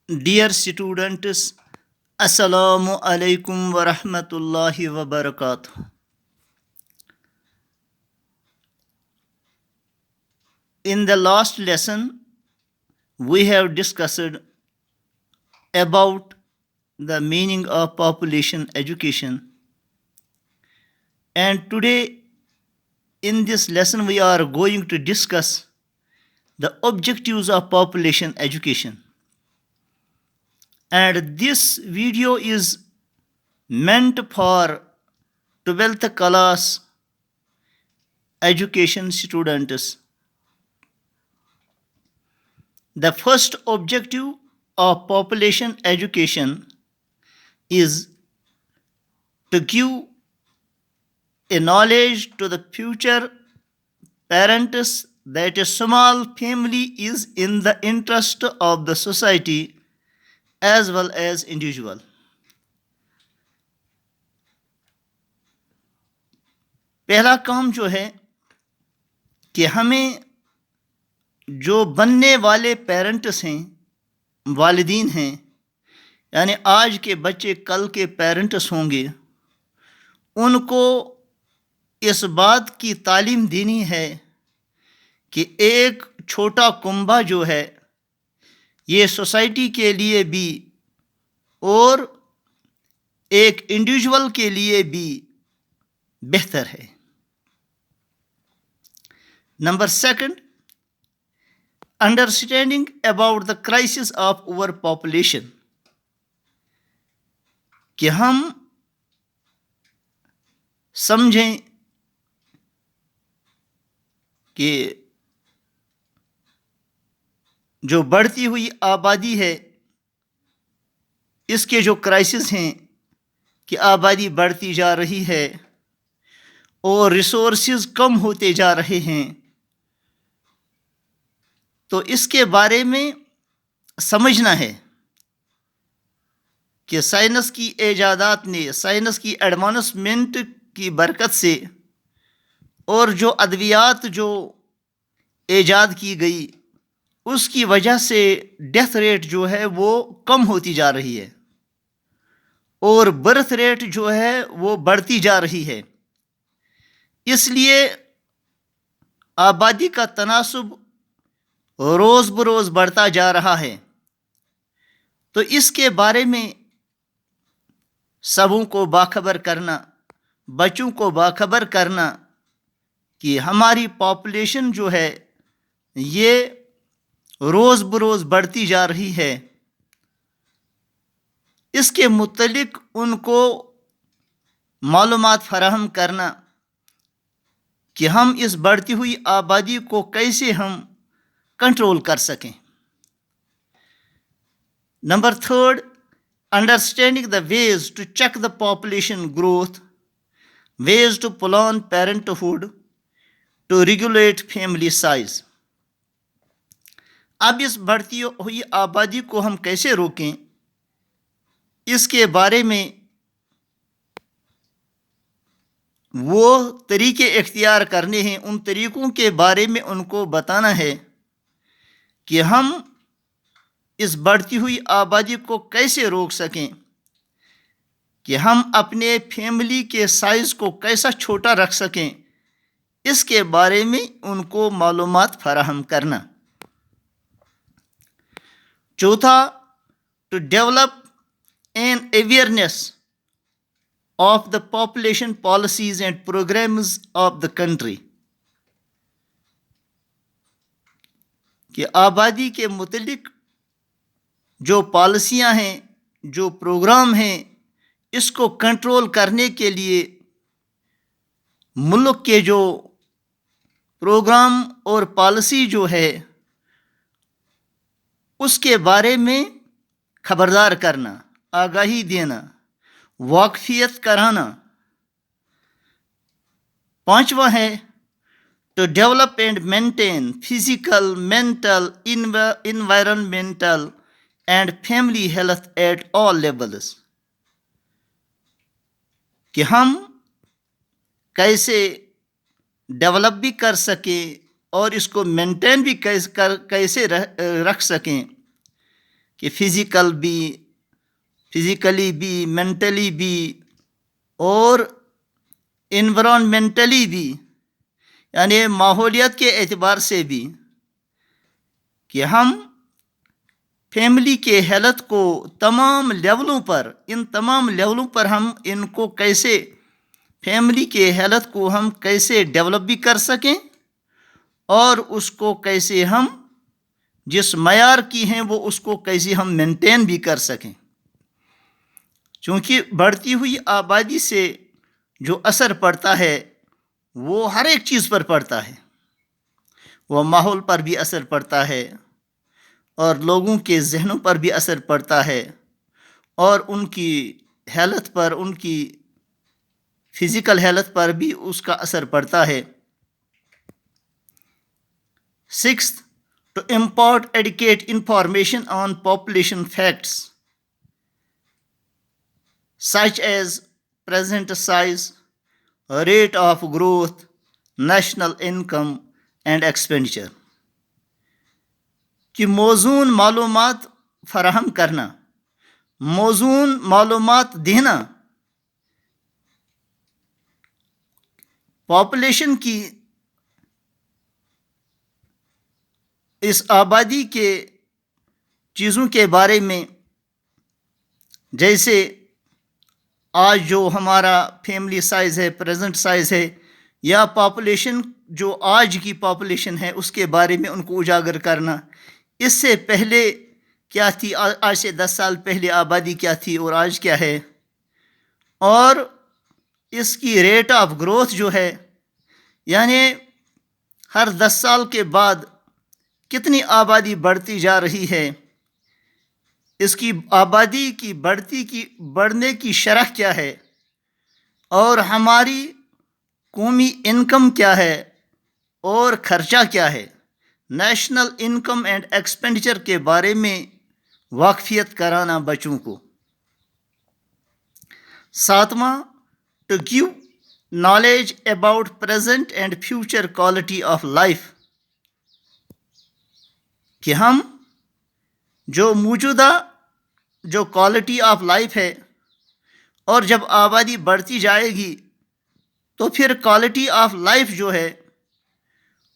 Dear students, Assalamu alaikum wa rahmatullahi wa barakatuh. In the last lesson, we have discussed about the meaning of population education. And today, in this lesson, we are going to discuss the objectives of population education. And this video is meant for 12th class education students. The first objective of population education is to give a knowledge to the future parents that a small family is in the interest of the society as well as individual. پہلا کام جو ہے کہ ہمیں جو بننے والے parents ہیں، والدین ہیں، یعنی آج کے بچے کل کے پیرنٹس ہوں گے، ان کو اس بات کی تعلیم دینی ہے کہ ایک چھوٹا کنبہ جو ہے یہ سوسائٹی کے لیے بھی اور ایک انڈیویجول کے لیے بھی بہتر ہے. Number second, understanding about the crisis of over population, کہ ہم سمجھیں کہ جو بڑھتی ہوئی آبادی ہے اس کے جو کرائسس ہیں کہ آبادی بڑھتی جا رہی ہے اور ریسورسز کم ہوتے جا رہے ہیں، تو اس کے بارے میں سمجھنا ہے کہ سائنس کی ایجادات نے، سائنس کی ایڈوانسمنٹ کی برکت سے اور جو ادویات جو ایجاد کی گئی اس کی وجہ سے ڈیتھ ریٹ جو ہے وہ کم ہوتی جا رہی ہے اور برتھ ریٹ جو ہے وہ بڑھتی جا رہی ہے. اس لیے آبادی کا تناسب روز بروز بڑھتا جا رہا ہے. تو اس کے بارے میں سبوں کو باخبر کرنا، بچوں کو باخبر کرنا کہ ہماری پاپولیشن جو ہے یہ روز بروز بڑھتی جا رہی ہے، اس کے متعلق ان کو معلومات فراہم کرنا کہ ہم اس بڑھتی ہوئی آبادی کو کیسے ہم کنٹرول کر سکیں. Number third, understanding the ways to check the population growth, ways to plan parenthood to regulate family size. اب اس بڑھتی ہوئی آبادی کو ہم کیسے روکیں، اس کے بارے میں وہ طریقے اختیار کرنے ہیں. ان طریقوں کے بارے میں ان کو بتانا ہے کہ ہم اس بڑھتی ہوئی آبادی کو کیسے روک سکیں، کہ ہم اپنے فیملی کے سائز کو کیسا چھوٹا رکھ سکیں، اس کے بارے میں ان کو معلومات فراہم کرنا. چوتھا، to develop an awareness of the population policies and programs of the country, کہ آبادی کے متعلق جو پالیسیاں ہیں، جو پروگرام ہیں، اس کو کنٹرول کرنے کے لیے ملک کے جو پروگرام اور پالیسی جو ہے اس کے بارے میں خبردار کرنا، آگاہی دینا، واقفیت کرانا. پانچواں ہے to develop and maintain physical, mental, environmental and family health at all levels, کہ ہم کیسے ڈیولپ بھی کر سکیں اور اس کو مینٹین بھی کیسے رکھ سکیں، کہ فزیکلی بھی، مینٹلی بھی اور انوائرمنٹلی بھی، یعنی ماحولیات کے اعتبار سے بھی، کہ ہم فیملی کے ہیلتھ کو تمام لیولوں پر ہم ان کو کیسے، فیملی کے ہیلتھ کو ہم کیسے ڈیولپ بھی کر سکیں اور اس کو کیسے ہم جس معیار کی ہیں وہ اس کو کیسے ہم مینٹین بھی کر سکیں. چونکہ بڑھتی ہوئی آبادی سے جو اثر پڑتا ہے وہ ہر ایک چیز پر پڑتا ہے. وہ ماحول پر بھی اثر پڑتا ہے اور لوگوں کے ذہنوں پر بھی اثر پڑتا ہے اور ان کی ہیلتھ پر، ان کی فزیکل ہیلتھ پر بھی اس کا اثر پڑتا ہے. 6th, to impart adequate information on population facts such as present size, rate of growth, national income and expenditure. کہ موزون معلومات فراہم کرنا، موزون معلومات دینا پاپولیشن کی، اس آبادی کے چیزوں کے بارے میں. جیسے آج جو ہمارا فیملی سائز ہے، پریزنٹ سائز ہے، یا پاپولیشن جو آج کی پاپولیشن ہے اس کے بارے میں ان کو اجاگر کرنا. اس سے پہلے کیا تھی، آج سے 10 سال پہلے آبادی کیا تھی اور آج کیا ہے، اور اس کی ریٹ آف گروتھ جو ہے، یعنی ہر 10 سال کے بعد کتنی آبادی بڑھتی جا رہی ہے، اس کی آبادی کی بڑھنے کی شرح کیا ہے، اور ہماری قومی انکم کیا ہے اور خرچہ کیا ہے. نیشنل انکم اینڈ ایکسپینڈیچر کے بارے میں واقفیت کرانا بچوں کو. 7واں, to give knowledge about present and future quality of life. کہ ہم جو موجودہ جو کوالٹی آف لائف ہے، اور جب آبادی بڑھتی جائے گی تو پھر کوالٹی آف لائف جو ہے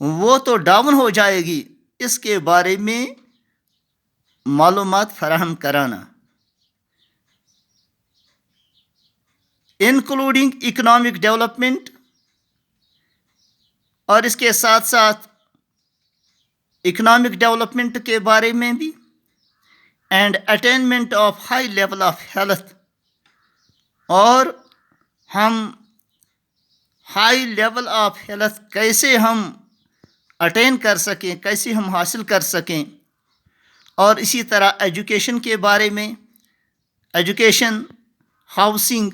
وہ تو ڈاؤن ہو جائے گی، اس کے بارے میں معلومات فراہم کرانا. انکلوڈنگ اکنامک ڈیولپمنٹ، اور اس کے ساتھ ساتھ اکنامک ڈیولپمنٹ کے بارے میں بھی، and attainment of high level of health, اور ہم ہائی لیول آف ہیلتھ کیسے ہم اٹین کر سکیں، کیسے ہم حاصل کر سکیں. اور اسی طرح ایجوکیشن کے بارے میں، ایجوکیشن، ہاؤسنگ،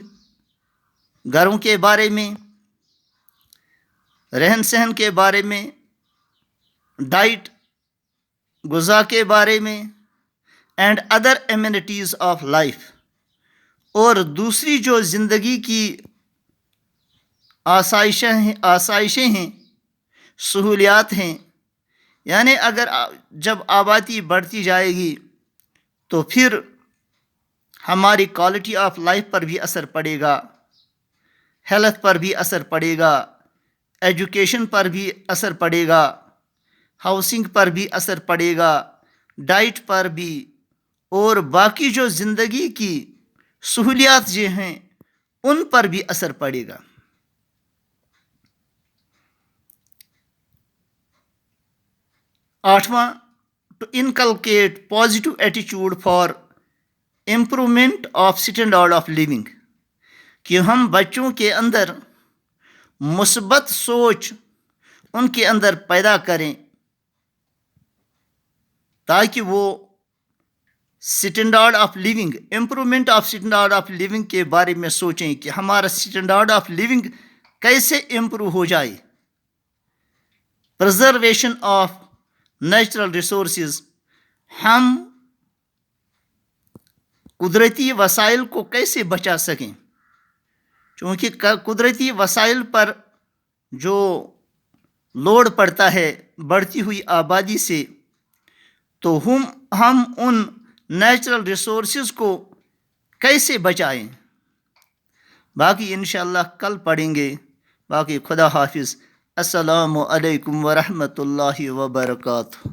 گھروں کے بارے میں، رہن سہن کے بارے میں، ڈائٹ، غذا کے بارے میں، and other amenities of life. اور دوسری جو زندگی کی آسائشیں ہیں، سہولیات ہیں، یعنی اگر جب آبادی بڑھتی جائے گی تو پھر ہماری کوالٹی آف لائف پر بھی اثر پڑے گا، ہیلتھ پر بھی اثر پڑے گا، ایجوکیشن پر بھی اثر پڑے گا، ہاؤسنگ پر بھی اثر پڑے گا، ڈائٹ پر بھی، اور باقی جو زندگی کی سہولیات جو ہیں ان پر بھی اثر پڑے گا. 8واں, ٹو انکلکیٹ پازیٹیو ایٹیچیوڈ for improvement of standard of living. کہ ہم بچوں کے اندر مثبت سوچ ان کے اندر پیدا کریں تاکہ وہ standard of living, improvement of standard of living کے بارے میں سوچیں کہ ہمارا اسٹینڈرڈ آف لیونگ کیسے امپروو ہو جائے. پرزرویشن آف نیچرل ریسورسز، ہم قدرتی وسائل کو کیسے بچا سکیں، چونکہ قدرتی وسائل پر جو لوڈ پڑتا ہے بڑھتی ہوئی آبادی سے، تو ہم ان نیچرل ریسورسز کو کیسے بچائیں. باقی انشاءاللہ کل پڑھیں گے. باقی خدا حافظ. السلام علیکم ورحمۃ اللہ وبرکاتہ.